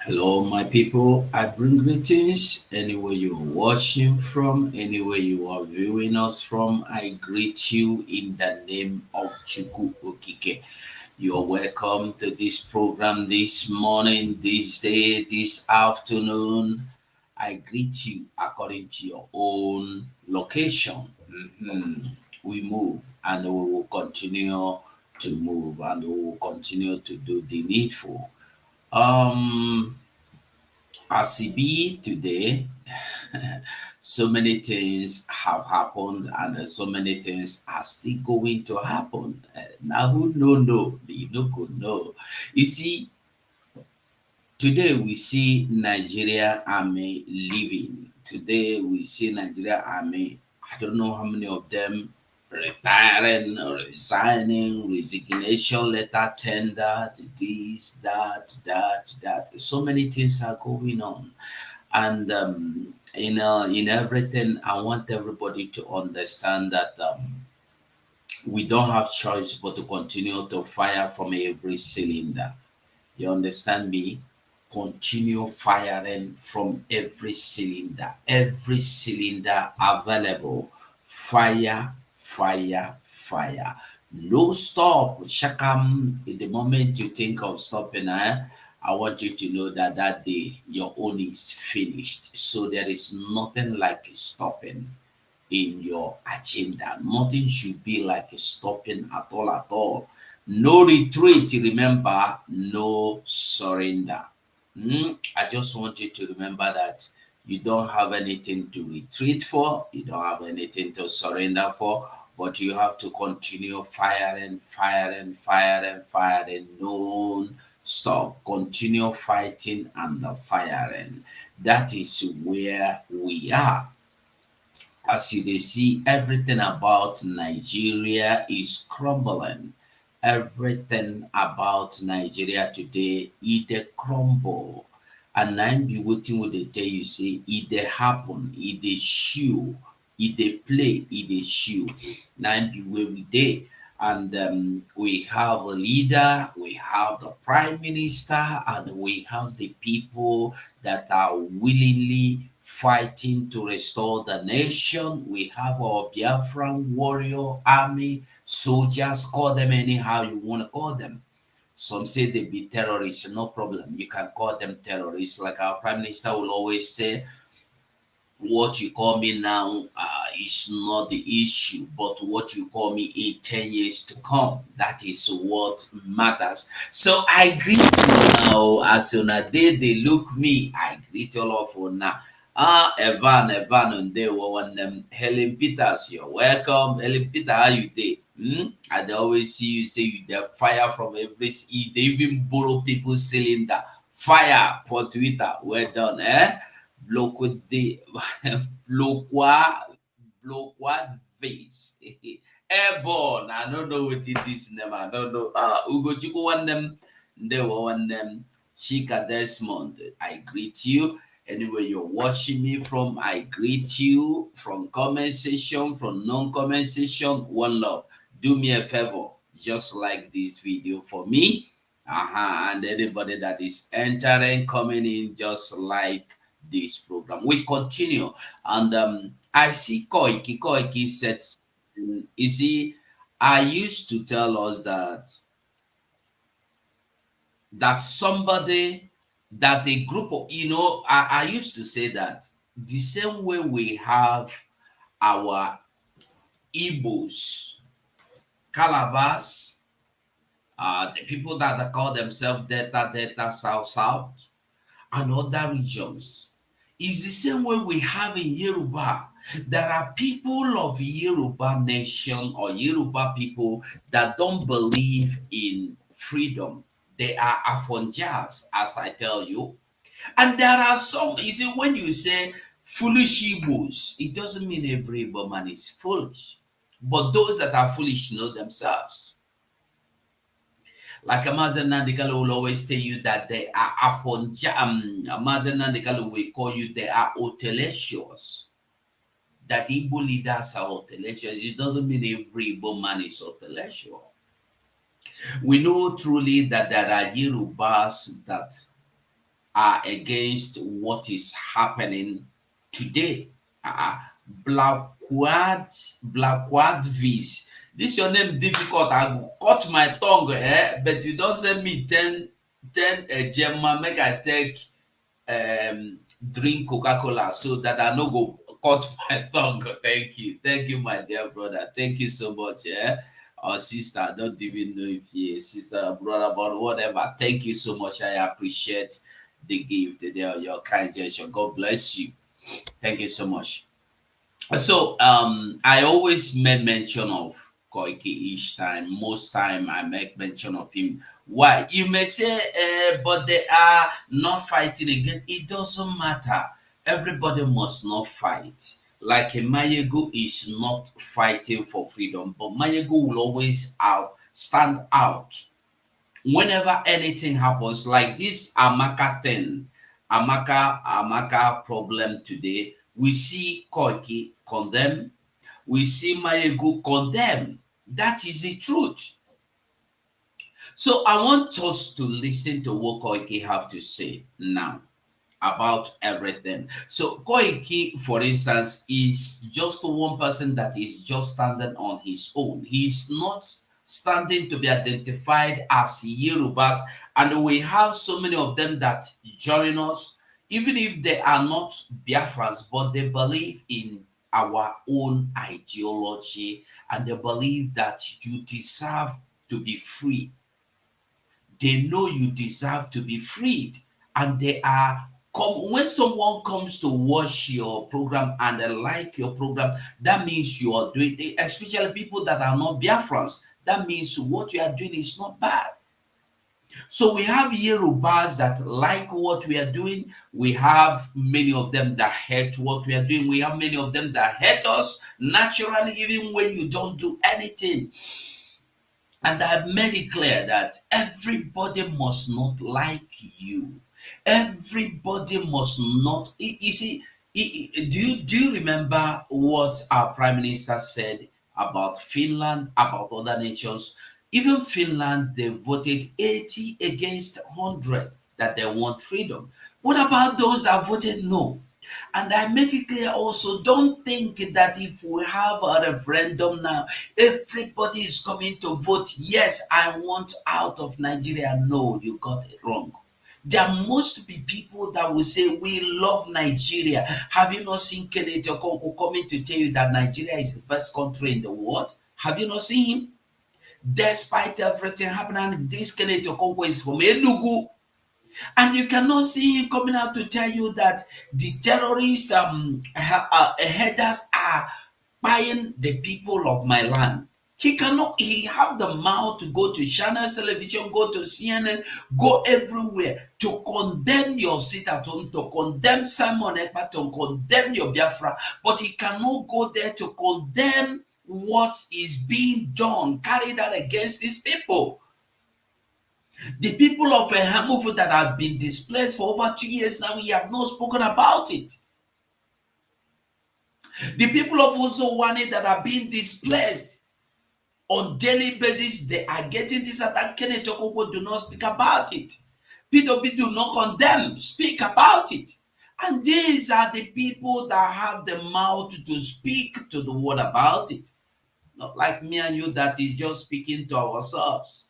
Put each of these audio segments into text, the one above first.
Hello, my people. I bring greetings anywhere you're watching from, anywhere you are viewing us from. I greet you in the name of Chuku Okike. You are welcome to this program this morning, this day, this afternoon. I greet you according to your own location. We move and we will continue to move and we will continue to do the needful. Um, as it be today, so many things have happened and so many things are still going to happen. Now, who no, you no go know. You see, today we see Nigeria Army leaving. Today we see Nigeria Army. I don't know how many of them retiring or resigning, resignation letter tendered, this, that. So many things are going on. And in everything, I want everybody to understand that we don't have choice but to continue to fire from every cylinder. You understand me? Continue firing from every cylinder available. Fire, fire, fire. No stop. Shakam. In the moment you think of stopping, I want you to know that that day your own is finished. So there is nothing like stopping in your agenda. Nothing should be like stopping at all, at all. No retreat, remember, no surrender. I just want you to remember that you don't have anything to retreat for, you don't have anything to surrender for, but you have to continue firing, firing, firing, firing, no stop. Continue fighting and firing. That is where we are. As you dey see, everything about Nigeria is crumbling. Everything about Nigeria today, e dey crumble. And na im be wetin we dey tell you say e dey happen, e dey show, e dey play, e dey show. Na im be where we dey. And we have a leader, we have the prime minister, and we have the people that are willingly fighting to restore the nation. We have our Biafran warrior army, soldiers, call them anyhow you want to call them. Some say they be terrorists, no problem. You can call them terrorists. Like our prime minister will always say, what you call me now is not the issue, but what you call me in 10 years to come, that is what matters. So I greet you now. As soon as they look me, I greet all of you now. Evan, and they were one Helen Peters, you're welcome. Helen Peter, how you dey? I dey always see you say you dey fire from every they even borrow people's cylinder. Fire for Twitter. Well done, eh? Bloquad de bloquad face. Airborne. I don't know what it is name. I don't know. Ugochukwu one them. They were one them. Chika Desmond. I greet you. Anywhere you're watching me from, I greet you from comment section, from non-comment section. One love. Do me a favor, just like this video for me. And anybody that is entering, coming in, just like this program. We continue. And I see Koiki said, you see, I used to tell us that somebody, that a group of, I used to say that the same way we have our Igbos, Calabas, the people that call themselves Delta, South, and other regions, is the same way we have in Yoruba. There are people of Yoruba nation or Yoruba people that don't believe in freedom. They are Afonjas, as I tell you. And there are some, you see, when you say foolish Igbos, it doesn't mean every Igbo man is foolish. But those that are foolish know themselves. Like Mazen Nandikalo will always tell you that they are Afonja. Mazen Nandikalo will call you they are Otelesios. That Igbo leaders are Otelesios. It doesn't mean every Igbo man is Otelesio. We know truly that there are Yorubas that are against what is happening today. Blackquad V's. This your name difficult. I go cut my tongue, but you don't send me 10 Gemma make I take drink Coca-Cola so that I no go cut my tongue. Thank you, my dear brother. Thank you so much, or sister. I don't even know if you're sister, brother, but whatever. Thank you so much. I appreciate the gift, your kind gesture. God bless you. Thank you so much. So I always make mention of Koike each time. Most time I make mention of him. Why? You may say, but they are not fighting again. It doesn't matter. Everybody must not fight. Like a Mayego is not fighting for freedom, but Mayego will always stand out whenever anything happens. Like this Amaka thing, Amaka problem today. We see Koike condemn, we see Mayegu condemn. That is the truth. So I want us to listen to what Koike have to say now about everything. So Koike, for instance, is just one person that is just standing on his own. He's not standing to be identified as Yorubas, and we have so many of them that join us, even if they are not Biafrans, but they believe in our own ideology, and they believe that you deserve to be free. They know you deserve to be freed, and they are when someone comes to watch your program and they like your program, that means you are doing it, especially people that are not Biafrans. That means what you are doing is not bad. So we have Yorubas that like what we are doing. We have many of them that hate what we are doing. We have many of them that hate us naturally, even when you don't do anything. And I've made it clear that everybody must not like you. Everybody must not. You see, do you remember what our prime minister said about Finland, about other nations? Even Finland, they voted 80 against 100 that they want freedom. What about those that voted no? And I make it clear also, don't think that if we have a referendum now, everybody is coming to vote, yes, I want out of Nigeria. No, you got it wrong. There must be people that will say, we love Nigeria. Have you not seen Kenneth Okonkwo coming to tell you that Nigeria is the best country in the world? Have you not seen him? Despite everything happening, this Kenneth Okonkwo is from Enugu. And you cannot see him coming out to tell you that the terrorist headers are buying the people of my land. He cannot, he have the mouth to go to Channel Television, go to CNN, go everywhere to condemn your sit at home, to condemn Simon Ekpa, to condemn your Biafra, but he cannot go there to condemn what is being done, carried out against these people. The people of Hamufu that have been displaced for over 2 years now, we have not spoken about it. The people of Uzowani that are being displaced on daily basis, they are getting this attack. Kenneth Okonkwo do not speak about it. PWB do not condemn, speak about it. And these are the people that have the mouth to speak to the world about it. Not like me and you that is just speaking to ourselves.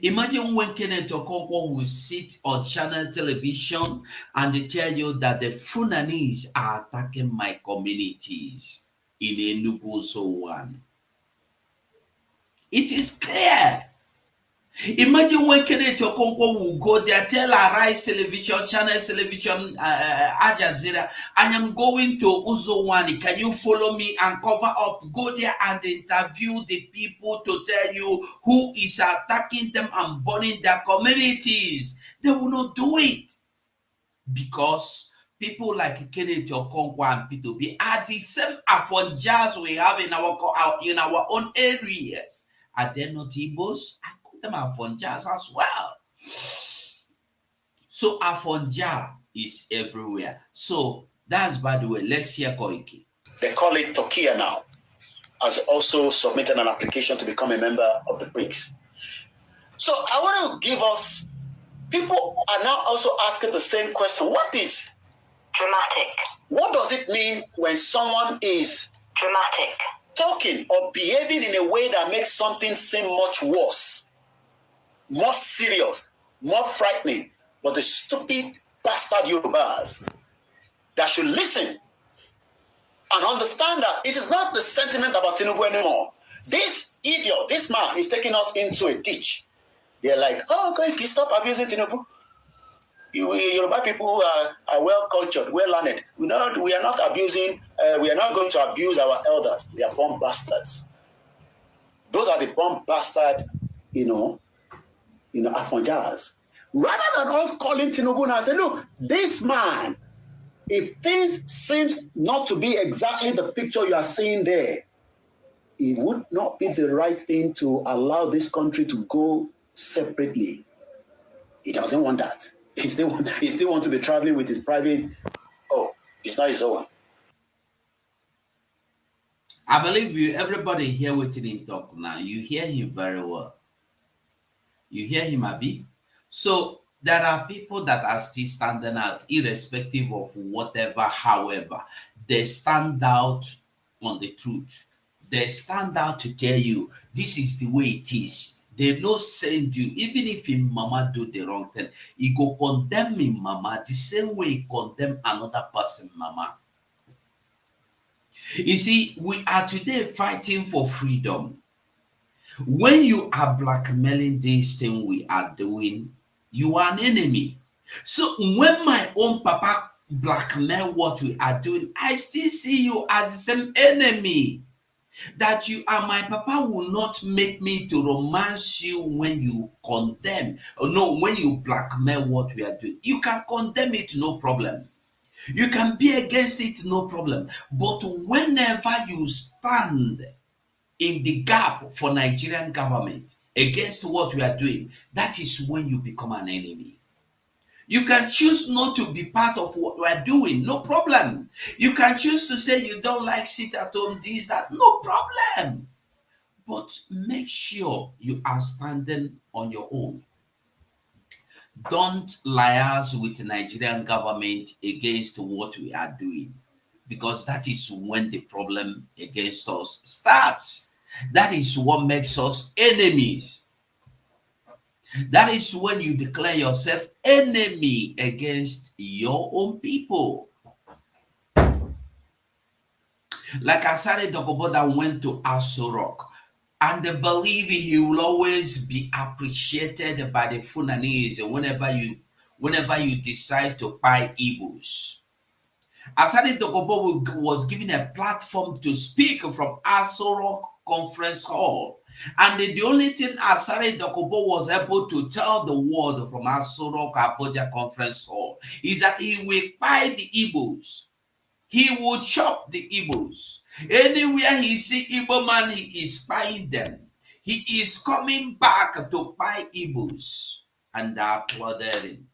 Imagine when Kenneth Okonkwo will sit on Channel Television and they tell you that the Fulanese are attacking my communities in Enugu Zone. It is clear. Imagine when Kenneth Okonkwo will go there, tell Arise Television, Channel Television, Al Jazeera, I am going to Uzowani. Can you follow me and cover up? Go there and interview the people to tell you who is attacking them and burning their communities. They will not do it because people like Kenneth Okonkwo and P2B are the same Afonjas we have in our own areas. Are they not Igbos? Them Afonjas as well. So Afonja is everywhere. So that's, by the way, let's hear Koike. They call it Turkey now, has also submitted an application to become a member of the BRICS. So I want to give us, people are now also asking the same question. What is dramatic? What does it mean when someone is dramatic? Talking or behaving in a way that makes something seem much worse, more serious, more frightening. But the stupid bastard Yorubas that should listen and understand that it is not the sentiment about Tinubu anymore. This idiot, this man is taking us into a ditch. They're like, oh, okay, you stop abusing Tinubu. Yoruba people are well cultured, well learned. We are not abusing, we are not going to abuse our elders. They are bomb bastards. Those are the bomb bastard, Afonjas. Rather than us calling Tinubu and say, look, this man, if things seem not to be exactly the picture you are seeing there, it would not be the right thing to allow this country to go separately. He doesn't want that. He still want to be traveling with his private. Oh, it's not his own. I believe you, everybody here waiting in talk now. You hear him very well. You hear him, Abi? So there are people that are still standing out, irrespective of whatever, however, they stand out on the truth. They stand out to tell you this is the way it is. They no send you, even if him mama do the wrong thing, he go condemn him mama the same way he condemn another person mama. You see, we are today fighting for freedom. When you are blackmailing this thing we are doing, you are an enemy. So when my own papa blackmail what we are doing, I still see you as the same enemy. That you are my papa will not make me to romance you when you condemn. Or no, when you blackmail what we are doing. You can condemn it, no problem. You can be against it, no problem. But whenever you stand in the gap for Nigerian government against what we are doing, that is when you become an enemy. You can choose not to be part of what we are doing, no problem. You can choose to say you don't like sit at home, this, that, no problem. But make sure you are standing on your own. Don't liaise with the Nigerian government against what we are doing, because that is when the problem against us starts. That is what makes us enemies. That is when you declare yourself enemy against your own people. Like Asare Dokoboda went to Aso Rock, and they believe he will always be appreciated by the Fulanese whenever you decide to buy Igbos. Asade Dokobo was given a platform to speak from Aso Rock Conference Hall. And the only thing Asare Dokobo was able to tell the world from Aso Rock Abuja Conference Hall is that he will buy the Igbos. He will chop the Igbos. Anywhere he see Igbo man, he is buying them. He is coming back to buy Igbos. And they applauded him.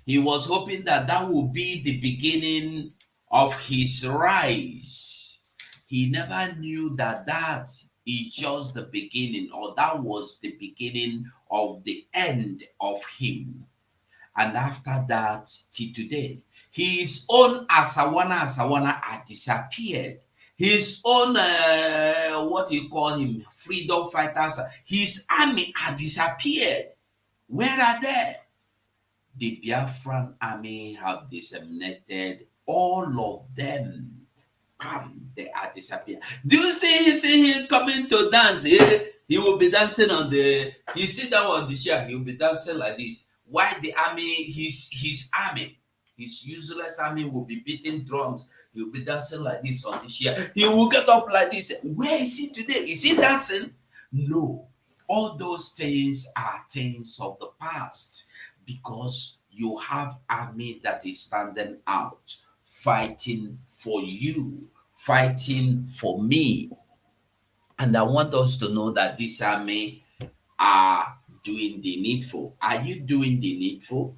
He was hoping that that would be the beginning of his rise. He never knew that that is just the beginning, or that was the beginning of the end of him. And after that, till today, his own Asawana had disappeared. His own, what you call him, freedom fighters, his army had disappeared. Where are they? The Biafran army have disseminated all of them. Bam, they are disappeared. Do you see him coming to dance? He will be dancing on you sit down on the chair, he will be dancing like this. Why the army, his army, his useless army will be beating drums. He will be dancing like this on the chair. He will get up like this. Where is he today? Is he dancing? No. All those things are things of the past, because you have army that is standing out, fighting for you, fighting for me. And I want us to know that this army are doing the needful. Are you doing the needful?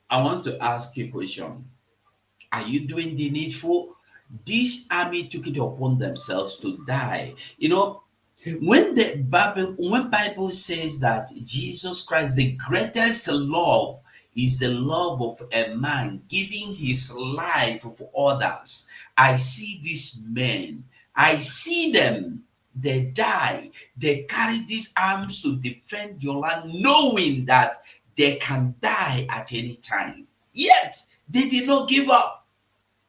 I want to ask you a question. Are you doing the needful? This army took it upon themselves to die. When Bible says that Jesus Christ, the greatest love is the love of a man giving his life for others. I see these men, I see them, they die, they carry these arms to defend your land, knowing that they can die at any time. Yet they did not give up.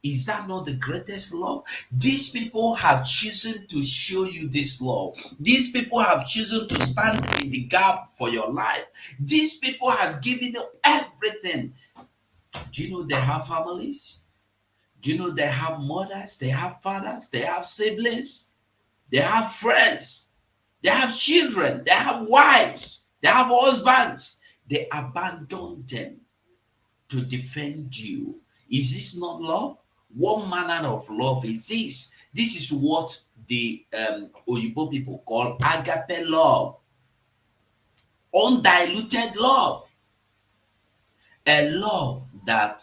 Is that not the greatest love? These people have chosen to show you this love. These people have chosen to stand in the gap for your life. These people has given you everything. Do you know they have families? Do you know they have mothers? They have fathers? They have siblings? They have friends? They have children? They have wives? They have husbands? They abandoned them to defend you. Is this not love? What manner of love is this? This is what the Oyibo people call agape love, undiluted love, a love that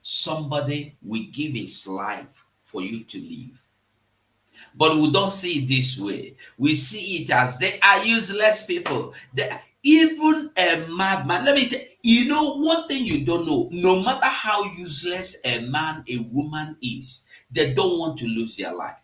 somebody will give his life for you to live. But we don't see it this way. We see it as they are useless people. Even a madman. Let me tell you, know one thing you don't know. No matter how useless a man, a woman is, they don't want to lose their life.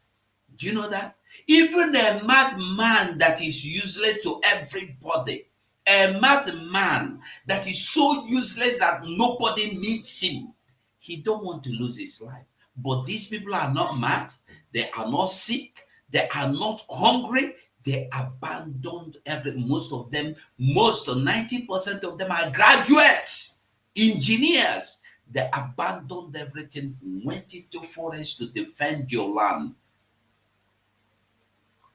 Do you know that? Even a madman that is useless to everybody, a madman that is so useless that nobody needs him, he don't want to lose his life. But these people are not mad, they are not sick, they are not hungry, they abandoned most of them, most 90% of them are graduates, engineers. They abandoned everything, went into forest to defend your land,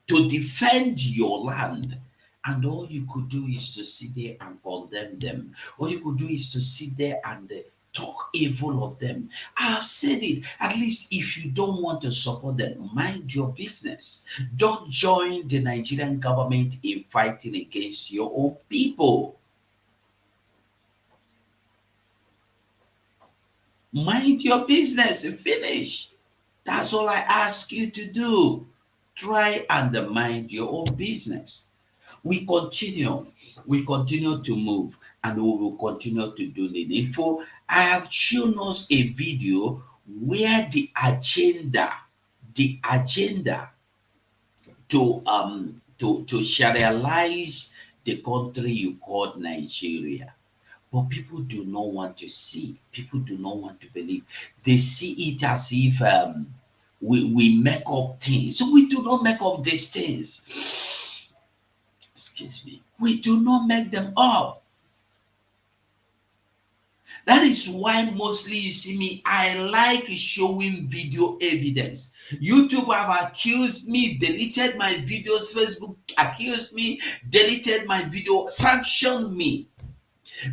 to defend your land. And all you could do is to sit there and condemn them. All you could do is to sit there and talk evil of them. I have said it. At least if you don't want to support them, mind your business. Don't join the Nigerian government in fighting against your own people. Mind your business. Finish. That's all I ask you to do. Try and mind your own business. We continue. We continue to move, and we will continue to do the needful. I have shown us a video where the agenda to serialize the country you called Nigeria. But people do not want to see. People do not want to believe. They see it as if we make up things. So we do not make up these things. Excuse me. We do not make them up. That is why mostly you see me, I like showing video evidence. YouTube have accused me, deleted my videos. Facebook accused me, deleted my video, sanctioned me,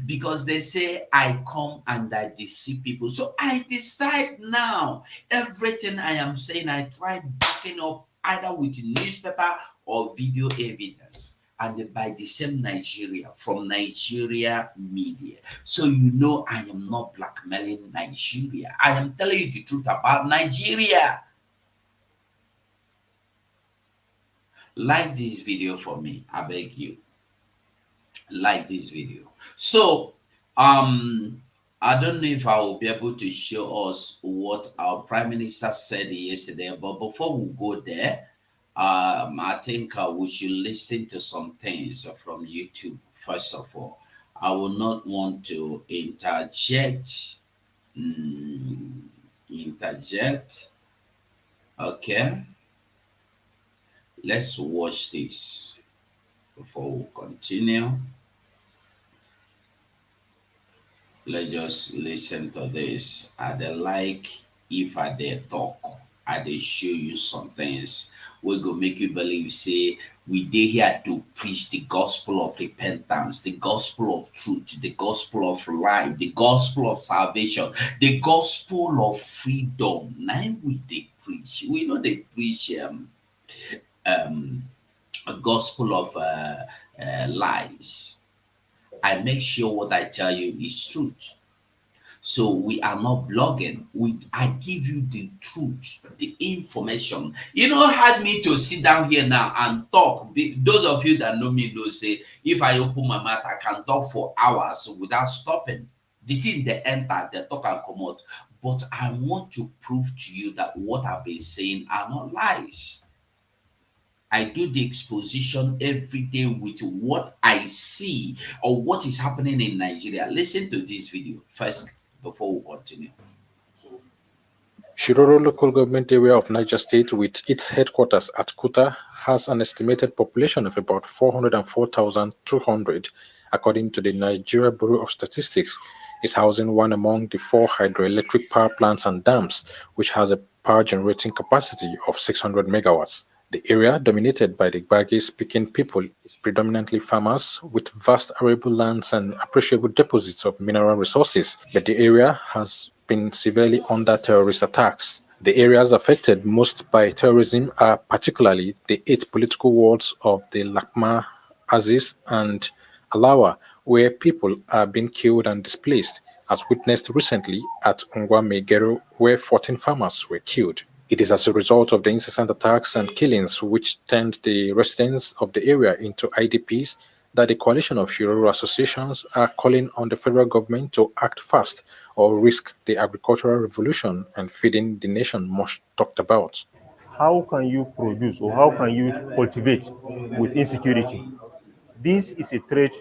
because they say I come and I deceive people. So I decide now, everything I am saying, I try backing up either with newspaper or video evidence. And by the same Nigeria, from Nigeria media. So you know I am not blackmailing Nigeria. I am telling you the truth about Nigeria. Like this video for me, I beg you. Like this video. So I don't know if I will be able to show us what our prime minister said yesterday, but before we go there, I think we should listen to some things from YouTube first of all. I will not want to interject. Interject. Okay, let's watch this before we continue. Let's just listen to this. I dey like if I dey talk, I dey show you some things wey go make you believe say we dey here to preach the gospel of repentance, the gospel of truth, the gospel of life, the gospel of salvation, the gospel of freedom. Na im we dey preach. We no dey preach um a gospel of lies. I make sure what I tell you is truth. So we are not blogging. I give you the truth, the information. You know, had me to sit down here now and talk. Those of you that know me know say if I open my mouth, I can talk for hours without stopping. The thing they enter, they talk and come out. But I want to prove to you that what I've been saying are not lies. I do the exposition every day with what I see or what is happening in Nigeria. Listen to this video first before we continue. Shiroro local government area of Niger State, with its headquarters at Kuta, has an estimated population of about 404,200, according to the Nigeria Bureau of Statistics. Is housing one among the four hydroelectric power plants and dams, which has a power generating capacity of 600 megawatts. The area, dominated by the Gbagi-speaking people, is predominantly farmers with vast arable lands and appreciable deposits of mineral resources, but the area has been severely under terrorist attacks. The areas affected most by terrorism are particularly the 8 political wards of the Lakma, Aziz, and Alawa, where people are being killed and displaced, as witnessed recently at Ungwa Megero, where 14 farmers were killed. It is as a result of the incessant attacks and killings which turned the residents of the area into IDPs that the coalition of Shiroro associations are calling on the federal government to act fast or risk the agricultural revolution and feeding the nation much talked about. How can you produce or how can you cultivate with insecurity? This is a threat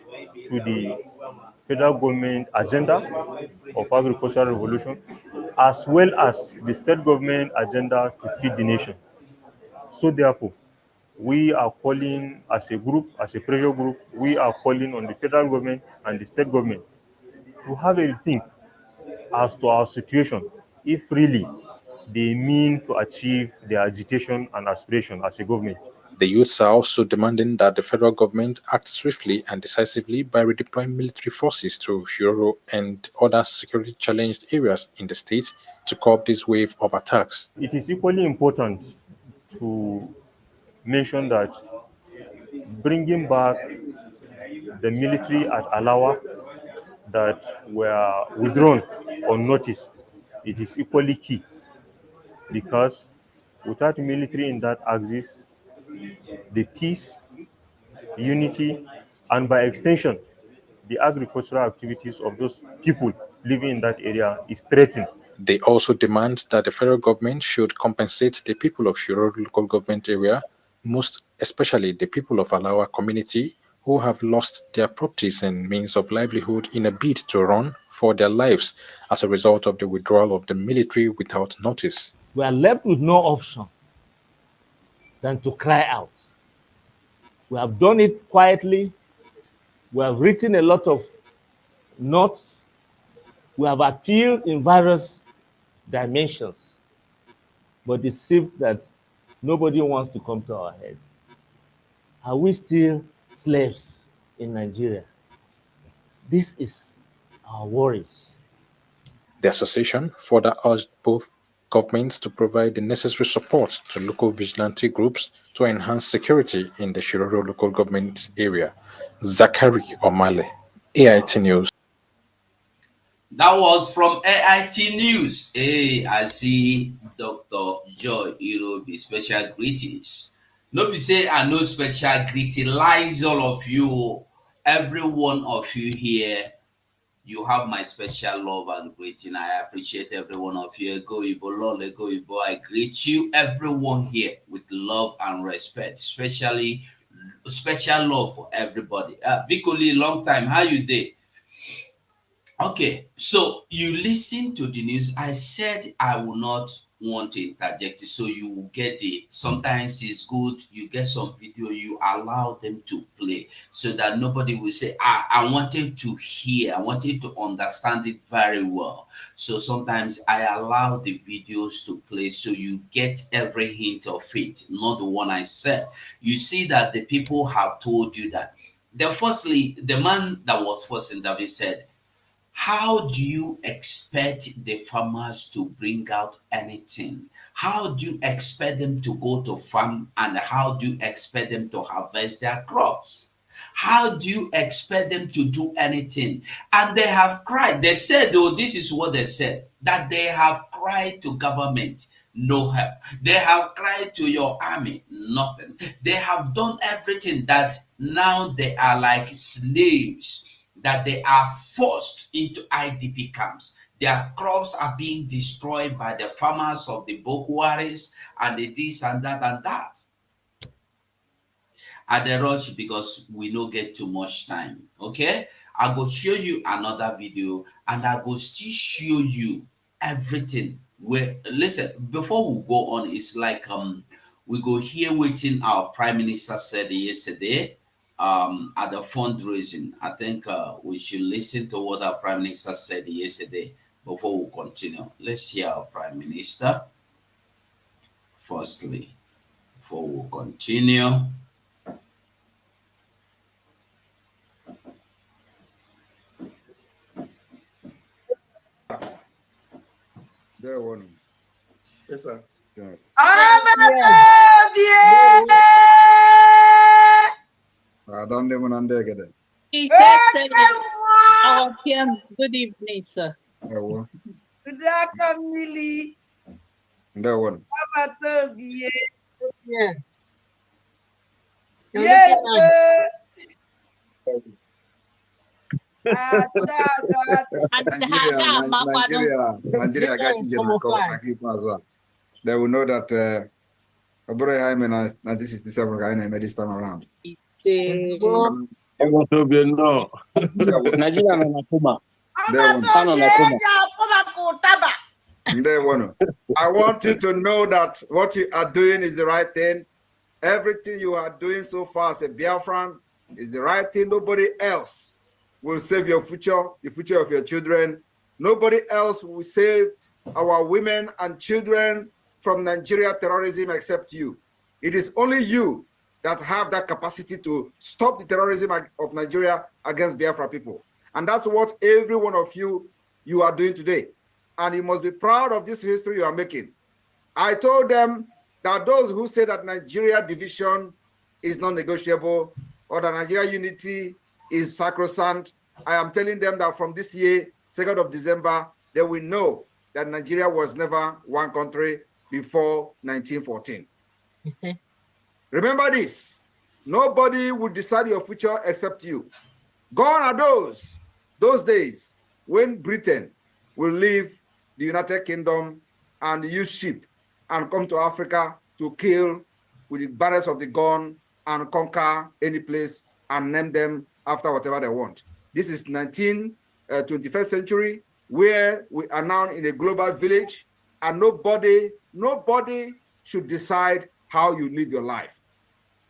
to the federal government agenda of agricultural revolution, as well as the state government agenda to feed the nation. So therefore, we are calling as a group, as a pressure group, we are calling on the federal government and the state government to have a think as to our situation, if really they mean to achieve their agitation and aspiration as a government. The youths are also demanding that the federal government act swiftly and decisively by redeploying military forces to Shiroro and other security challenged areas in the state to curb this wave of attacks. It is equally important to mention that bringing back the military at Alawa that were withdrawn on notice, it is equally key, because without military in that axis, the peace, unity, and by extension, the agricultural activities of those people living in that area is threatened. They also demand that the federal government should compensate the people of Shiroro local government area, most especially the people of Alawa community who have lost their properties and means of livelihood in a bid to run for their lives as a result of the withdrawal of the military without notice. We are left with no option than to cry out. We have done it quietly. We have written a lot of notes. We have appealed in various dimensions. But it seems that nobody wants to come to our head. Are we still slaves in Nigeria? This is our worries. The association further urged both governments to provide the necessary support to local vigilante groups to enhance security in the Shiroro local government area. Zachary Omale, AIT News. That was from AIT News. Hey, I see Dr. Joy Irobi. Special greetings. No be say I know special greeting lies all of you. Every one of you here, you have my special love and greeting. I appreciate every one of you. Go Ibo, Lole, go Ibo. I greet you, everyone here, with love and respect, especially special love for everybody. Vicoli, long time. How you day? Okay, so you listen to the news. I said I will not want to interject, so you will get it. Sometimes it's good you get some video, you allow them to play so that nobody will say, I wanted to hear, I wanted to understand it very well. So sometimes I allow the videos to play so you get every hint of it, not the one I said. You see that the people have told you that. Then, firstly, the man that was first in David said, how do you expect the farmers to bring out anything? How do you expect them to go to farm and how do you expect them to harvest their crops? How do you expect them to do anything? And they have cried. They said, oh, this is what they said, that they have cried to government, no help. They have cried to your army, nothing. They have done everything, that now they are like slaves, that they are forced into IDP camps. Their crops are being destroyed by the farmers of the Boko Haram and the this and that and that. At the rush, because we no get too much time. Okay, I go show you another video, and I go still show you everything. Where, listen, before we go on, it's like we go hear waiting our prime minister said yesterday at the fundraising. I think we should listen to what our prime minister said yesterday before we continue. Let's hear our prime minister firstly before we continue. There one. Yes, sir. Yeah. Don't even under get it. He said, our PM, good evening, sir. There one. Good afternoon, There one. Yeah. Yes, sir. Nigeria got you as well. They will know that Obere Jaime 1967 guy made this time around. There one. I want you to know that what you are doing is the right thing. Everything you are doing so far as a Biafran is the right thing. Nobody else will save your future, the future of your children. Nobody else will save our women and children from Nigeria terrorism except you. It is only you that have that capacity to stop the terrorism of Nigeria against Biafra people. And that's what every one of you are doing today. And you must be proud of this history you are making. I told them that those who say that Nigeria division is non-negotiable or that Nigeria unity is sacrosanct, I am telling them that from this year, 2nd of December, they will know that Nigeria was never one country before 1914. Remember this, nobody will decide your future except you. Gone are those days when Britain will leave the United Kingdom and use ship and come to Africa to kill with the barrels of the gun and conquer any place and name them after whatever they want. This is 21st century, where we are now in a global village, and nobody should decide how you live your life.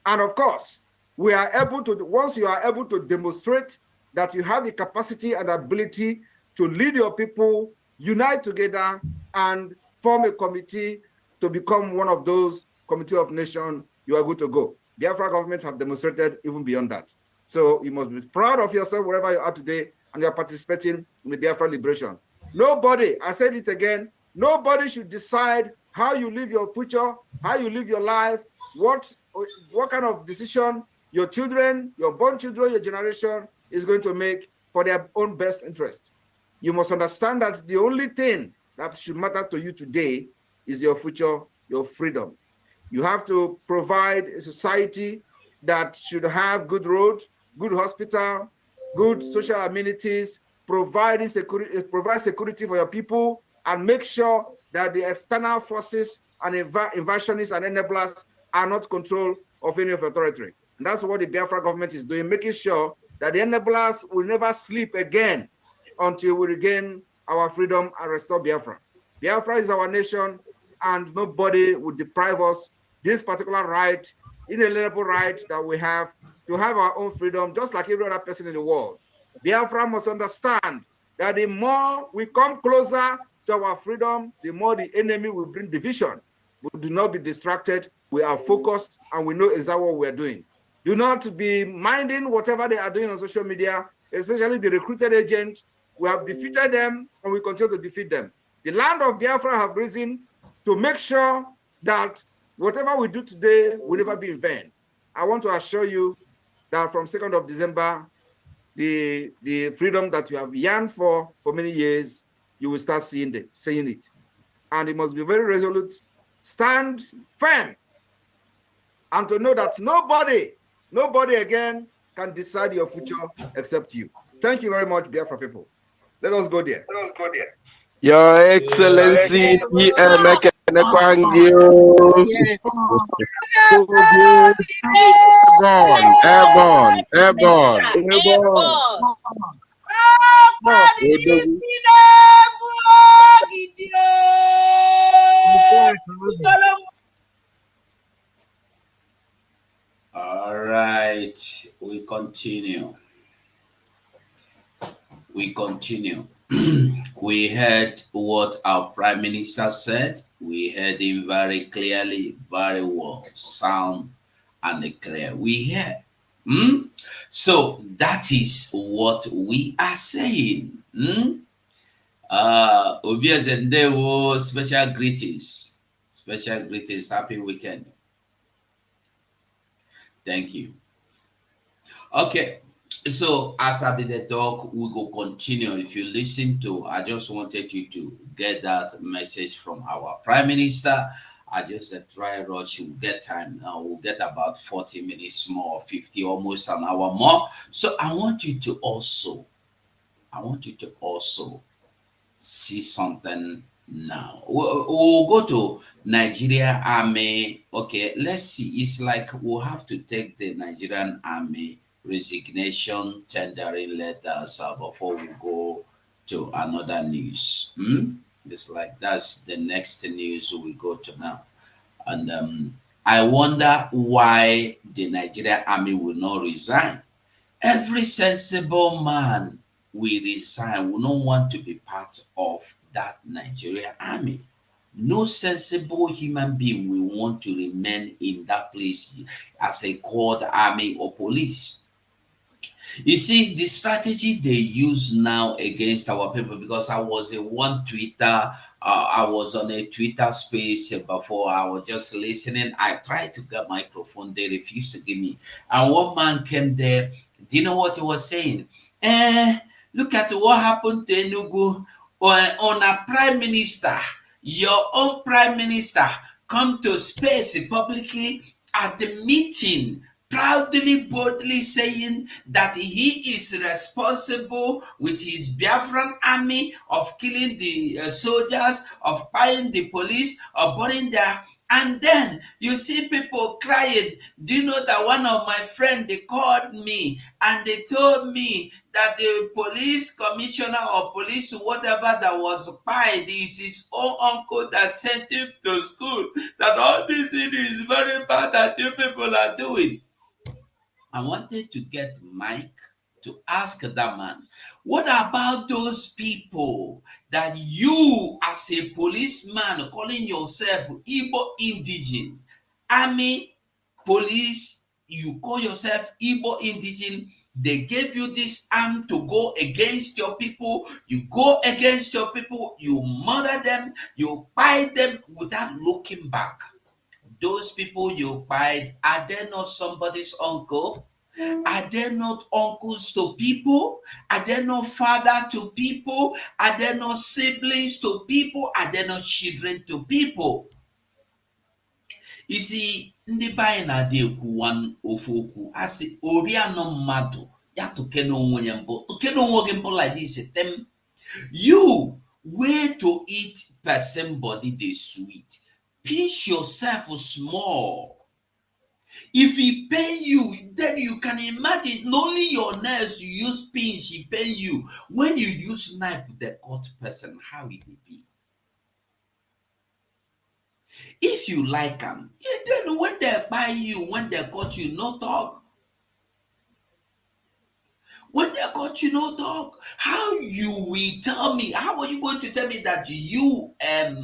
And of course, we are able to, once you are able to demonstrate that you have the capacity and ability to lead your people, unite together, and form a committee to become one of those committee of nations, you are good to go. Biafra governments have demonstrated even beyond that. So you must be proud of yourself wherever you are today, and you are participating in the Biafra liberation. Nobody, I said it again, nobody should decide how you live your future, how you live your life, what kind of decision your children, your born children, your generation is going to make for their own best interest. You must understand that the only thing that should matter to you today is your future, your freedom. You have to provide a society that should have good roads, good hospital, good social amenities, provide security for your people, and make sure that the external forces and invasionists and enablers are not control of any of your territory. And that's what the Biafra government is doing, making sure that the enablers will never sleep again until we regain our freedom and restore Biafra. Biafra is our nation, and nobody will deprive us this particular right, inalienable right that we have to have our own freedom, just like every other person in the world. Biafra must understand that the more we come closer to our freedom, the more the enemy will bring division. We do not be distracted. We are focused, and we know exactly what we are doing. Do not be minding whatever they are doing on social media, especially the recruited agents. We have defeated them, and we continue to defeat them. The land of Biafra have risen to make sure that whatever we do today will never be in vain. I want to assure you that from 2nd of December, the freedom that you have yearned for many years, you will start seeing it. And you must be very resolute, stand firm, and to know that nobody again can decide your future except you. Thank you very much, Biafra people. Let us go there. Your Excellency, PM Ekenekwangio. Airborne. All right, we continue. We heard what our Prime Minister said. We heard him very clearly, very well, sound and clear. We hear. So that is what we are saying. Obiazendewo, special greetings. Special greetings. Happy weekend. Thank you. Okay. So as I be the talk, we go continue. If you listen to, I just wanted you to get that message from our Prime Minister. I just try rush. We'll get time now. We'll get about 40 minutes more, 50, almost an hour more. So I want you to also see something now. We'll go to Nigerian Army. Okay, let's see. It's like we'll have to take the Nigerian Army resignation tendering letters before we go to another news. It's like that's the next news we go to now. And I wonder why the Nigerian Army will not resign. Every sensible man will resign, will not want to be part of that Nigerian Army. No sensible human being will want to remain in that place as a called army or police. You see, the strategy they use now against our people, because I was in one Twitter, I was on a Twitter space before, I was just listening. I tried to get microphone, they refused to give me. And one man came there. Do you know what he was saying? Look at what happened to Enugu on a prime minister. Your own prime minister come to space publicly at the meeting, proudly, boldly saying that he is responsible with his Biafran army of killing the soldiers, of buying the police, of burning their. And then you see people crying. Do you know that one of my friends, they called me and they told me that the police commissioner or police whatever that was pied is his own uncle that sent him to school, that all this is very bad that you people are doing. I wanted to get Mike to ask that man, what about those people that you as a policeman calling yourself Igbo indigen, army, police, you call yourself Igbo indigen, they gave you this arm to go against your people, you go against your people, you murder them, you buy them without looking back. Those people you buy, are they not somebody's uncle? Are they not uncles to people? Are they not father to people? Are they not siblings to people? Are they not children to people? You see, ndị be anyị na-adị ekwu ofu okwu asị orianọ mmadụ ya tokene onwe ya mbụ tokene onwe gị mbụ like this tem you way to eat person body dey sweet pinch yourself small. If he pain you, then you can imagine not only your nerves you use pinch, he pain you. When you use knife with the cut person, how it will be? If you like them, then when they buy you, when they cut you, no talk. When they cut you, no talk. How you will tell me? How are you going to tell me that you are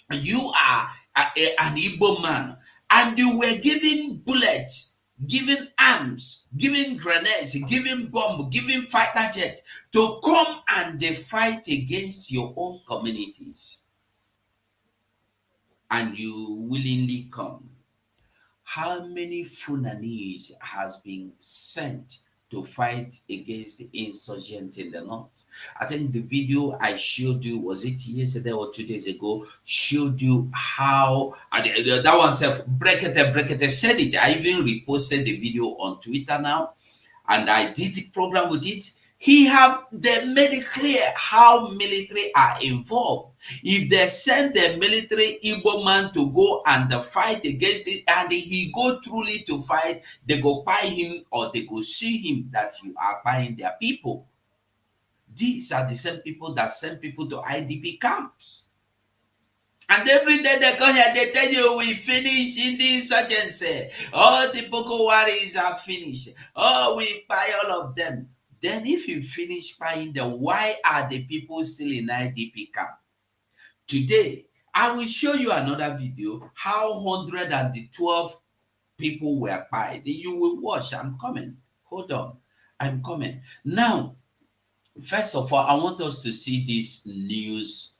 an Igbo man and you were giving bullets, giving arms, giving grenades, giving bomb, giving fighter jet to come and they fight against your own communities, and you willingly come? how many Fulanese has been sent to fight against the insurgent in the north? I think the video I showed you, was it yesterday or 2 days ago, showed you how that one self Brekete said it. I even reposted the video on Twitter now, and I did the program with it. They made it clear how military are involved. If they send the military Igbo man to go and fight against it, and he go truly to fight, they go buy him or they go see him that you are buying their people. These are the same people that send people to IDP camps. And every day they come here, they tell you we finish in the insurgency. All the Boko warriors are finished. Oh, we buy all of them. Then if you finish buying them, why are the people still in IDP camp? Today, I will show you another video how 112 people were buyed. You will watch. I'm coming. Hold on. I'm coming. Now, first of all, I want us to see this news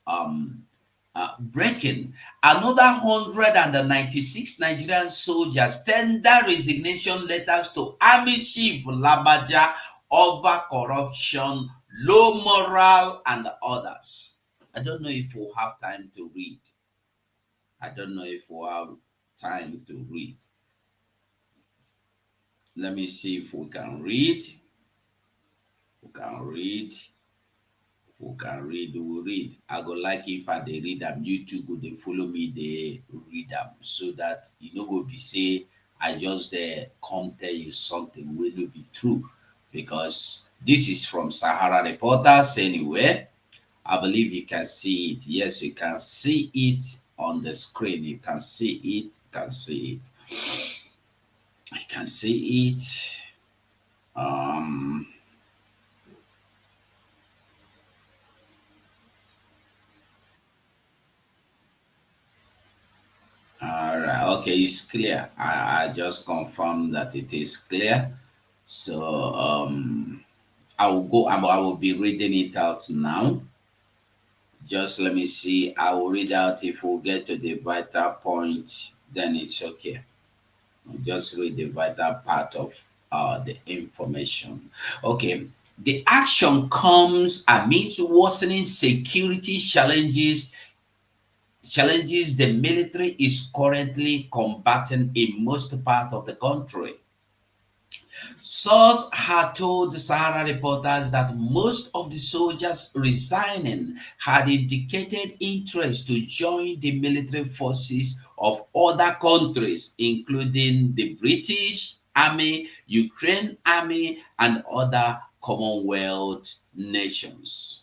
breaking. Another 196 Nigerian soldiers tender resignation letters to Army Chief Labaja over corruption, low morale, and others. I don't know if we'll have time to read. Let me see if we can read. We'll read. I go like if I they read them, you two go they follow me, they read them, so that you know go be say I just come tell you something will be true, because this is from Sahara Reporters anyway. I believe you can see it. Yes, you can see it on the screen. You can see it. All right. Okay, it's clear. I just confirmed that it is clear. So I will be reading it out now. Just let me see. I will read out. If we get to the vital point, then it's okay. I'll just read the vital part of the information. Okay. The action comes amidst worsening security challenges the military is currently combating in most parts of the country. Sources had told the Sahara Reporters that most of the soldiers resigning had indicated interest to join the military forces of other countries, including the British Army, Ukraine Army, and other Commonwealth nations.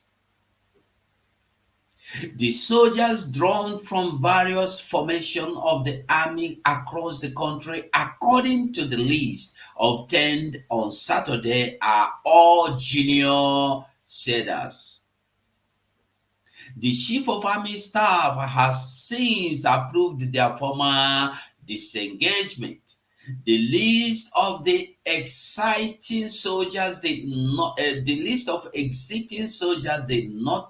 The soldiers drawn from various formations of the army across the country, according to the list obtained on Saturday, are all junior sailors. The Chief of Army Staff has since approved their formal disengagement. The list of the exiting soldiers did not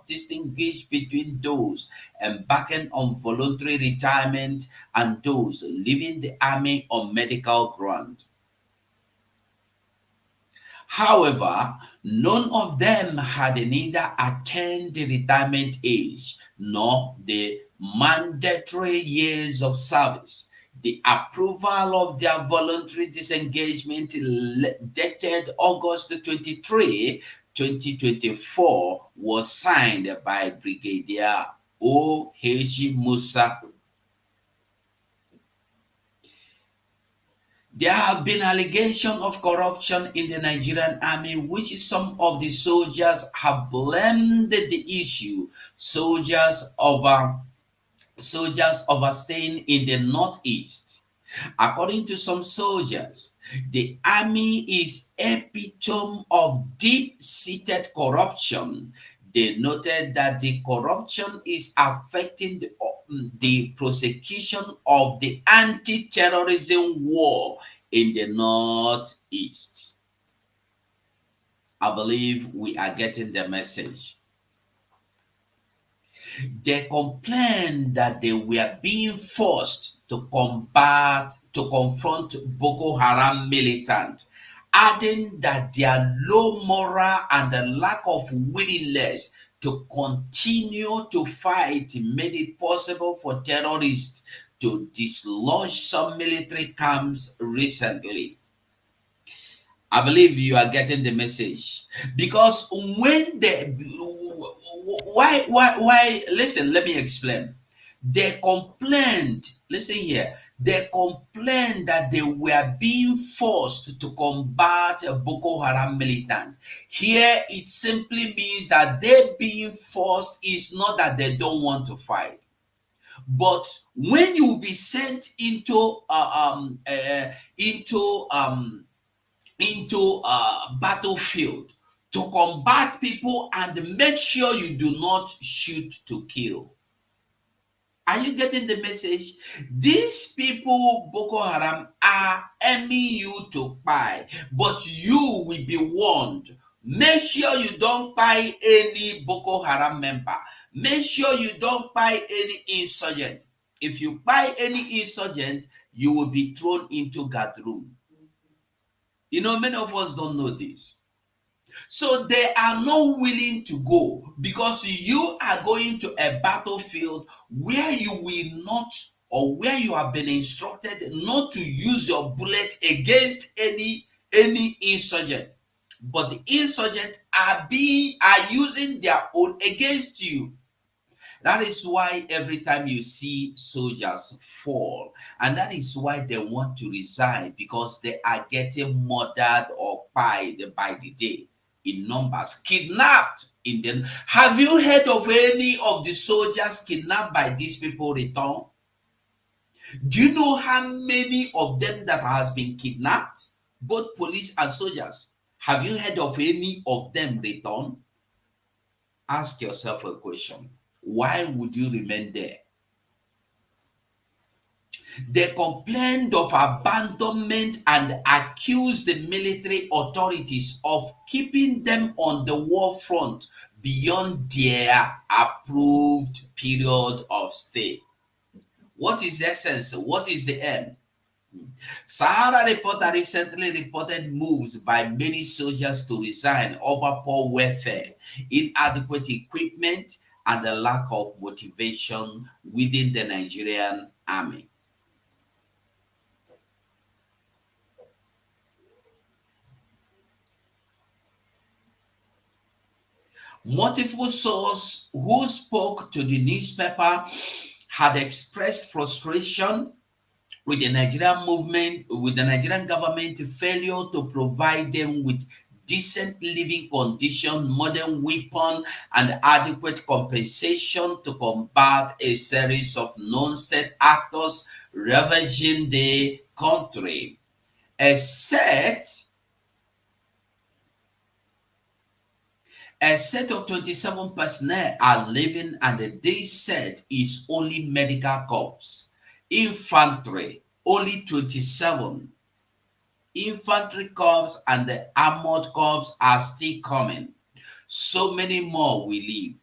distinguish between those embarking on voluntary retirement and those leaving the army on medical ground. However, none of them had neither attained the retirement age nor the mandatory years of service. The approval of their voluntary disengagement dated August 23, 2024 was signed by Brigadier O.H. Musa. There have been allegations of corruption in the Nigerian army, which some of the soldiers have blamed the issue. Soldiers overstaying in the northeast. According to some soldiers, the army is epitome of deep-seated corruption. They noted that the corruption is affecting the prosecution of the anti-terrorism war in the northeast. I believe we are getting the message. They complained that they were being forced to confront Boko Haram militant, adding that their low moral and the lack of willingness to continue to fight made it possible for terrorists to dislodge some military camps recently. I believe you are getting the message. Because when the why listen, let me explain. They complained, listen here, they complained that they were being forced to combat a Boko Haram militant. Here it simply means that they being forced is not that they don't want to fight. But when you be sent into a battlefield to combat people and make sure you do not shoot to kill. Are you getting the message? These people, Boko Haram, are aiming you to buy, but you will be warned. Make sure you don't buy any Boko Haram member. Make sure you don't buy any insurgent. If you buy any insurgent, you will be thrown into guard room. You know, many of us don't know this. So they are not willing to go because you are going to a battlefield where you will not, or where you have been instructed not to use your bullet against any insurgent. But the insurgent are using their own against you. That is why every time you see soldiers fall, and that is why they want to resign, because they are getting murdered or by the day in numbers, kidnapped in them. Have you heard of any of the soldiers kidnapped by these people return? Do you know how many of them that has been kidnapped? Both police and soldiers. Have you heard of any of them return? Ask yourself a question. Why would you remain there? They complained of abandonment and accused the military authorities of keeping them on the war front beyond their approved period of stay. What is the essence? What is the end? Sahara Reporter recently reported moves by many soldiers to resign over poor welfare, inadequate equipment, and the lack of motivation within the Nigerian army. Multiple sources who spoke to the newspaper had expressed frustration with the Nigerian movement, with the Nigerian government failure to provide them with decent living condition, modern weapon, and adequate compensation to combat a series of non-state actors ravaging the country. A set of 27 personnel are living, and this set is only medical corps. Infantry, only 27. Infantry corps and the armored corps are still coming. So many more will leave.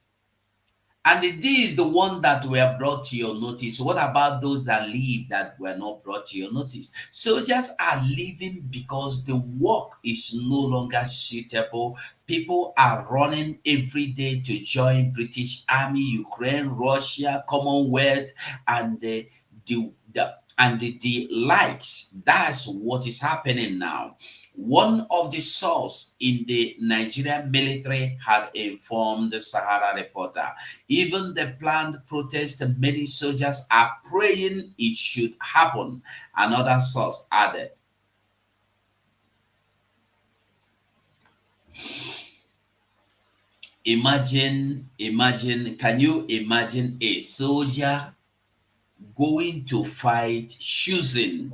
And this is the one that were brought to your notice. What about those that leave that were not brought to your notice? Soldiers are leaving because the work is no longer suitable. People are running every day to join British Army, Ukraine, Russia, Commonwealth, and the likes. That's what is happening now. One of the sources in the Nigerian military had informed the Sahara Reporter. Even the planned protest many soldiers are praying it should happen. Another source added. Can you imagine a soldier going to fight, choosing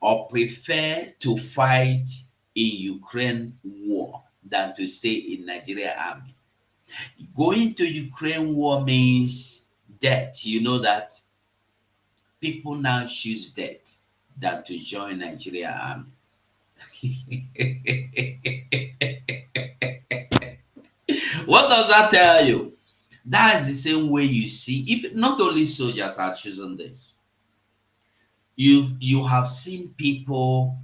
or prefer to fight in Ukraine war than to stay in Nigeria army? Going to Ukraine war means death. You know that people now choose death than to join Nigeria army. What does that tell you? That is the same way you see, if not only soldiers are choosing this. You have seen people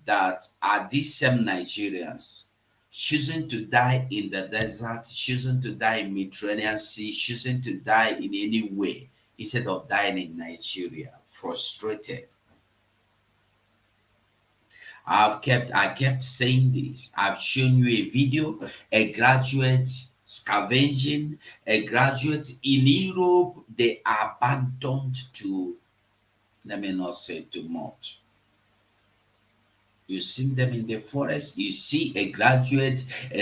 that are these same Nigerians choosing to die in the desert, choosing to die in Mediterranean Sea, choosing to die in any way instead of dying in Nigeria, frustrated. I kept saying this. I've shown you a video, a graduate scavenging, a graduate in Europe, they are abandoned to, let me not say too much. You see them in the forest. You see a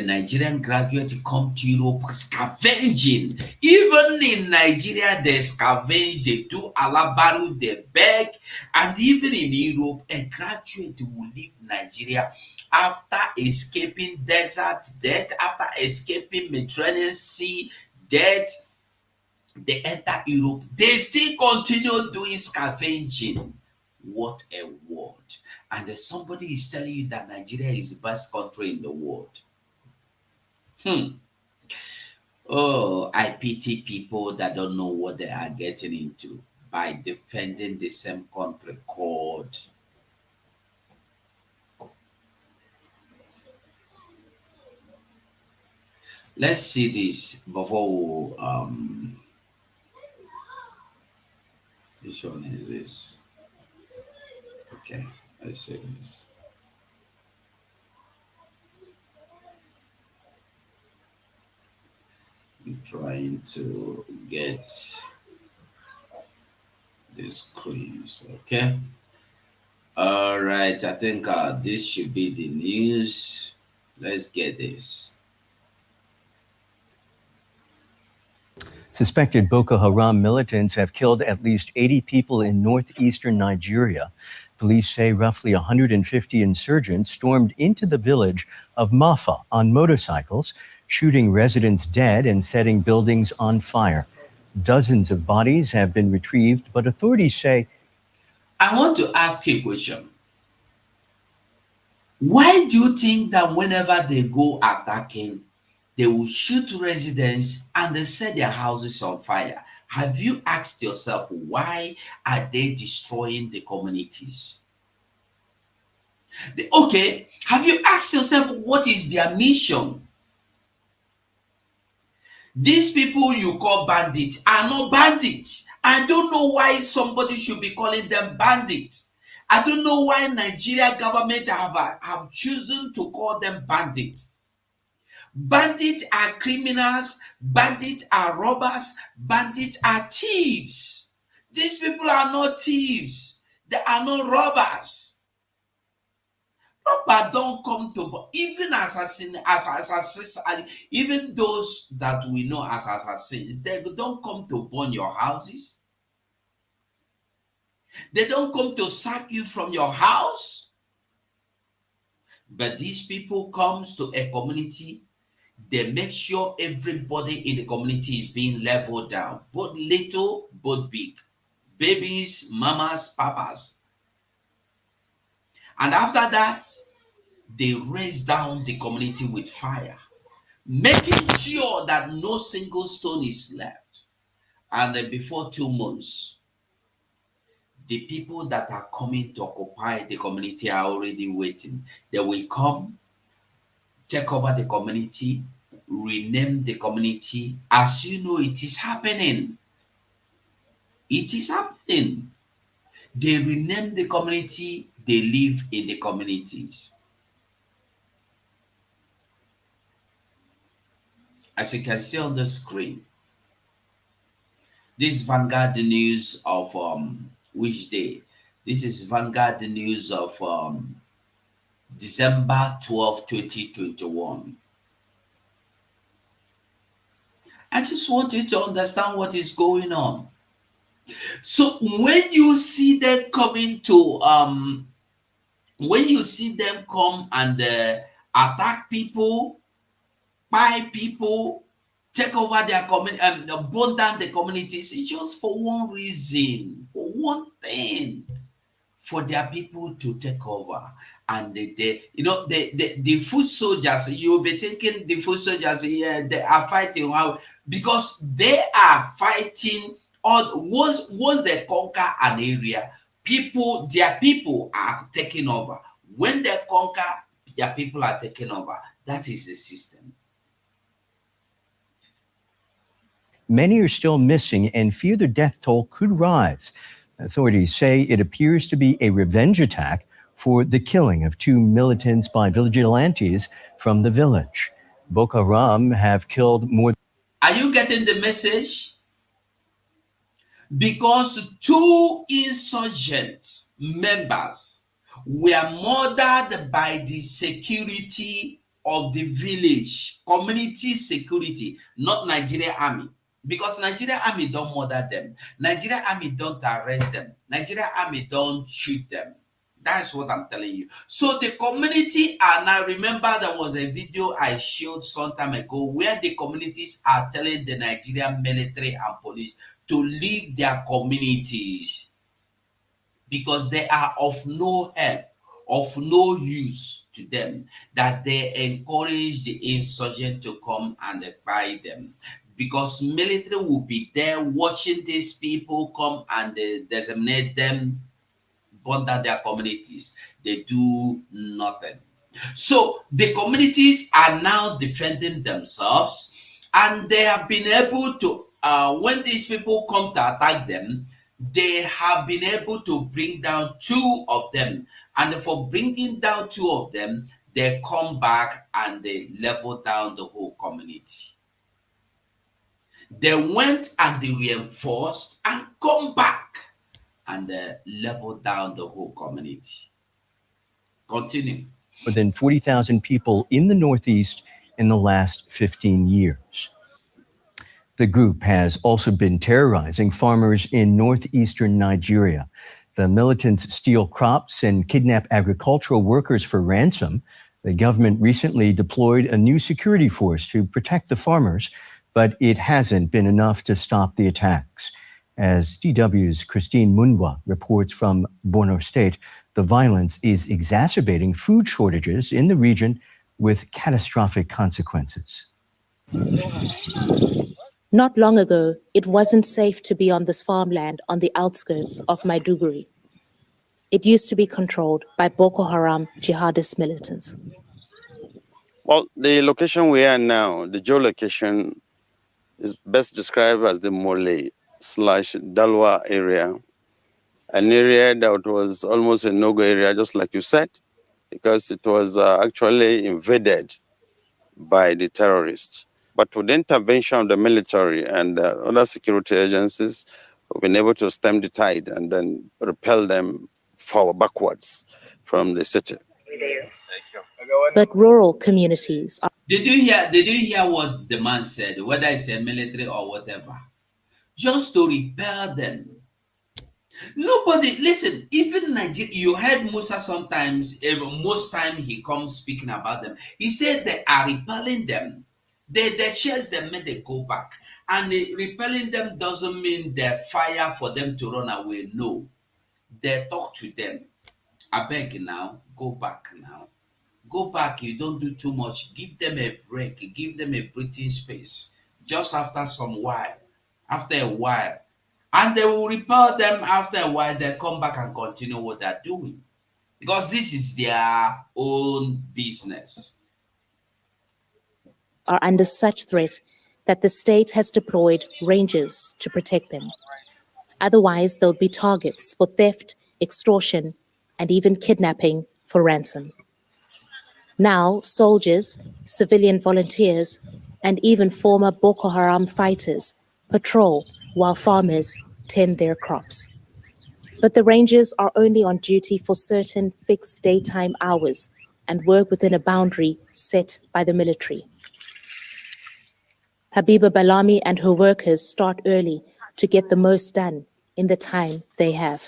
Nigerian graduate come to Europe scavenging. Even in Nigeria, they scavenge, they do alabaru, they beg. And even in Europe, a graduate will leave Nigeria after escaping desert death, after escaping Mediterranean Sea death. They enter Europe, they still continue doing scavenging. What a word. And then somebody is telling you that Nigeria is the best country in the world. Oh, I pity people that don't know what they are getting into by defending the same country called. Let's see this before we, which one is this? Okay, let's see this. I'm trying to get the screens, okay? All right, I think this should be the news. Let's get this. Suspected Boko Haram militants have killed at least 80 people in northeastern Nigeria. Police say roughly 150 insurgents stormed into the village of Mafa on motorcycles, shooting residents dead and setting buildings on fire. Dozens of bodies have been retrieved, but authorities say... I want to ask a question. Why do you think that whenever they go attacking, they will shoot residents and they set their houses on fire? Have you asked yourself, why are they destroying the communities? Okay, have you asked yourself, what is their mission? These people you call bandits are not bandits. I don't know why somebody should be calling them bandits. I don't know why Nigeria government have chosen to call them bandits. Bandits are criminals, bandits are robbers, bandits are thieves. These people are not thieves. They are not robbers. Robber don't come to, even assassins, even those that we know as assassins, they don't come to burn your houses. They don't come to sack you from your house. But these people comes to a community, they make sure everybody in the community is being leveled down, both little, both big, babies, mamas, papas. And after that, they raise down the community with fire, making sure that no single stone is left. And then before 2 months, the people that are coming to occupy the community are already waiting. They will come, take over the community, rename the community. As you know, it is happening. It is happening. They rename the community, they live in the communities. As you can see on the screen, this is Vanguard news of which day? This is Vanguard news of December 12, 2021. I just want you to understand what is going on. So when you see them coming to when you see them come and attack people, buy people, take over their community, burn down the communities, it's just for one reason, for one thing, for their people to take over. And the foot soldiers, you'll be thinking the foot soldiers, yeah, they are fighting because they are fighting. Or once they conquer an area, their people are taking over. When they conquer, their people are taking over. That is the system. Many are still missing and fear the death toll could rise. Authorities say it appears to be a revenge attack for the killing of 2 militants by vigilantes from the village. Boko Haram have killed more. Are you getting the message? Because 2 insurgent members were murdered by the security of the village, community security, not Nigerian army. Because Nigerian army don't murder them. Nigerian army don't arrest them. Nigerian army don't shoot them. That's what I'm telling you. So the community are now, remember there was a video I showed some time ago where the communities are telling the Nigerian military and police to leave their communities because they are of no help, of no use to them, that they encourage the insurgent to come and buy them. Because military will be there watching these people come and designate them, burn down their communities. They do nothing. So the communities are now defending themselves, and they have been able to, when these people come to attack them, they have been able to bring down 2 of them. And for bringing down 2 of them, they come back and they level down the whole community. They went and they reinforced and come back and level down the whole community. Continue. More than 40,000 people in the Northeast in the last 15 years. The group has also been terrorizing farmers in northeastern Nigeria. The militants steal crops and kidnap agricultural workers for ransom. The government recently deployed a new security force to protect the farmers, but it hasn't been enough to stop the attacks. As DW's Christine Munwa reports from Borno State, the violence is exacerbating food shortages in the region with catastrophic consequences. Not long ago, it wasn't safe to be on this farmland on the outskirts of Maiduguri. It used to be controlled by Boko Haram jihadist militants. Well, the location we are now, the geolocation, is best described as the Mole/Dalwa area, an area that was almost a no-go area, just like you said, because it was actually invaded by the terrorists. But with the intervention of the military and other security agencies, we've been able to stem the tide and then repel them backwards from the city. But rural communities are... Did you hear what the man said, whether it's a military or whatever? Just to repel them. Nobody, listen, even Nigeria, you heard Musa sometimes, most time he comes speaking about them. He said they are repelling them. They chase them when they go back. And repelling them doesn't mean they fire for them to run away. No. They talk to them. I beg now, go back now. Go back, you don't do too much. Give them a break. Give them a breathing space. Just after a while. And they will repel them after a while. They come back and continue what they're doing. Because this is their own business. Are under such threat that the state has deployed rangers to protect them. Otherwise, they'll be targets for theft, extortion, and even kidnapping for ransom. Now, soldiers, civilian volunteers, and even former Boko Haram fighters patrol while farmers tend their crops. But the rangers are only on duty for certain fixed daytime hours and work within a boundary set by the military. Habiba Balami and her workers start early to get the most done in the time they have.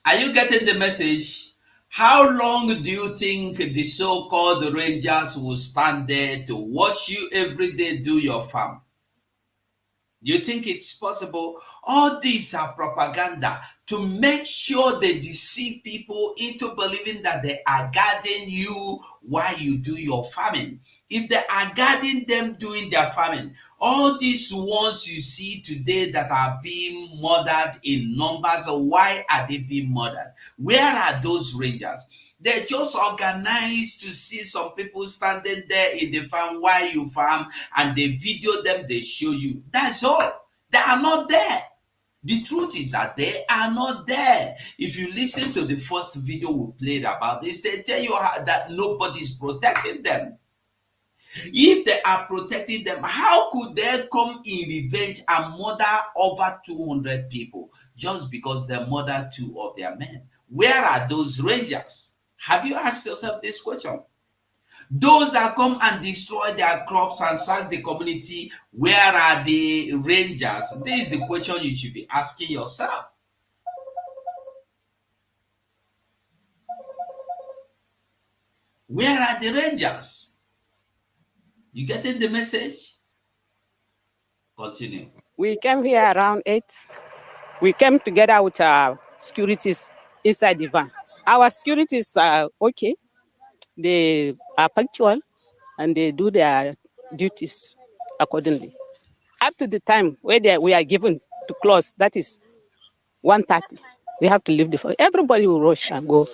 Are you getting the message? How long do you think the so-called rangers will stand there to watch you every day do your farm? Do you think it's possible? All these are propaganda to make sure they deceive people into believing that they are guarding you while you do your farming. If they are guarding them doing their farming, all these ones you see today that are being murdered in numbers, why are they being murdered? Where are those rangers? They just organized to see some people standing there in the farm while you farm, and they video them, they show you. That's all. They are not there. The truth is that they are not there. If you listen to the first video we played about this, they tell you that nobody is protecting them. If they are protecting them, how could they come in revenge and murder over 200 people just because they murdered 2 of their men? Where are those rangers? Have you asked yourself this question? Those that come and destroy their crops and sack the community, where are the rangers? This is the question you should be asking yourself. Where are the rangers? You getting the message? Continue. We came here around 8. We came together with our securities inside the van. Our securities are okay. They are punctual and they do their duties accordingly. Up to the time where we are given to close, that is 1:30. We have to leave the farm. Everybody will rush and go.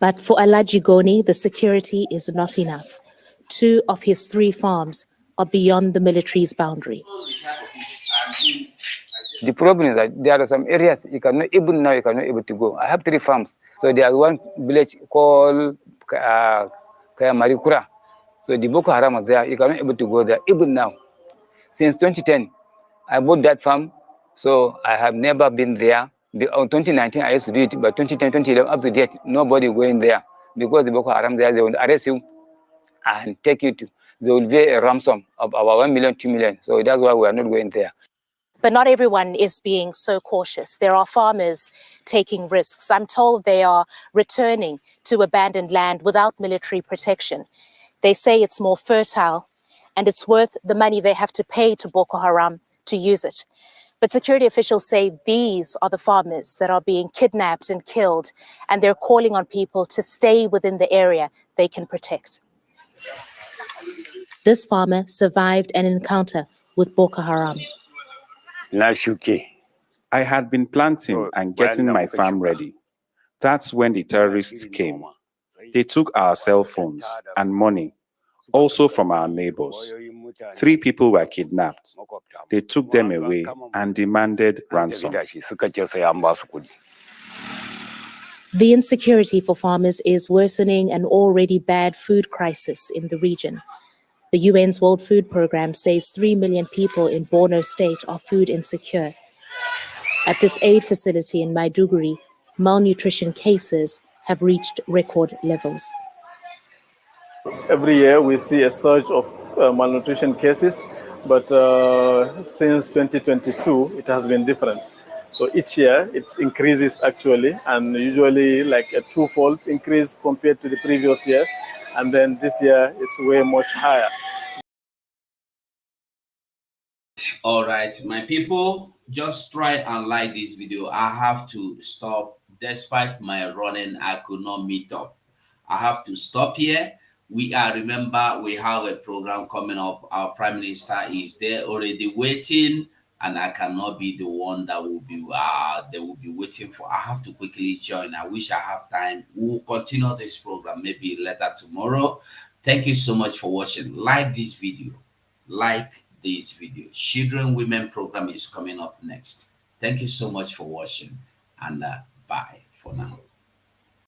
But for Alaji Goni, the security is not enough. 2 of his 3 farms are beyond the military's boundary. The problem is that there are some areas you cannot even now you cannot able to go. I have 3 farms. So there is one village called Marikura. So the Boko Haram is there. You cannot able to go there even now. Since 2010, I bought that farm. So I have never been there. In 2019, I used to do it, but 2010, 2011, up to date, nobody going there because the Boko Haram there, they will arrest you and take you to. They will pay a ransom of about 1 million, 2 million. So that's why we are not going there. But not everyone is being so cautious. There are farmers taking risks. I'm told they are returning to abandoned land without military protection. They say it's more fertile and it's worth the money they have to pay to Boko Haram to use it. But security officials say these are the farmers that are being kidnapped and killed, and they're calling on people to stay within the area they can protect. This farmer survived an encounter with Boko Haram. I had been planting and getting my farm ready. That's when the terrorists came. They took our cell phones and money, also from our neighbors. 3 people were kidnapped. They took them away and demanded ransom. The insecurity for farmers is worsening an already bad food crisis in the region. The UN's World Food Programme says 3 million people in Borno State are food insecure. At this aid facility in Maiduguri, malnutrition cases have reached record levels. Every year we see a surge of malnutrition cases, but since 2022 it has been different. So each year it increases actually, and usually like a 2-fold increase compared to the previous year, and then this year is way much higher. All right, my people, just try and like this video. I have to stop. Despite my running, I could not meet up. I have to stop here. Remember, we have a program coming up. Our Prime Minister is there already waiting, and I cannot be the one that will be they will be waiting for. I have to quickly join. I wish I have time. We'll continue this program maybe later tomorrow. Thank you so much for watching. Like this video. Like this video. Children Women program is coming up next. Thank you so much for watching, and bye for now.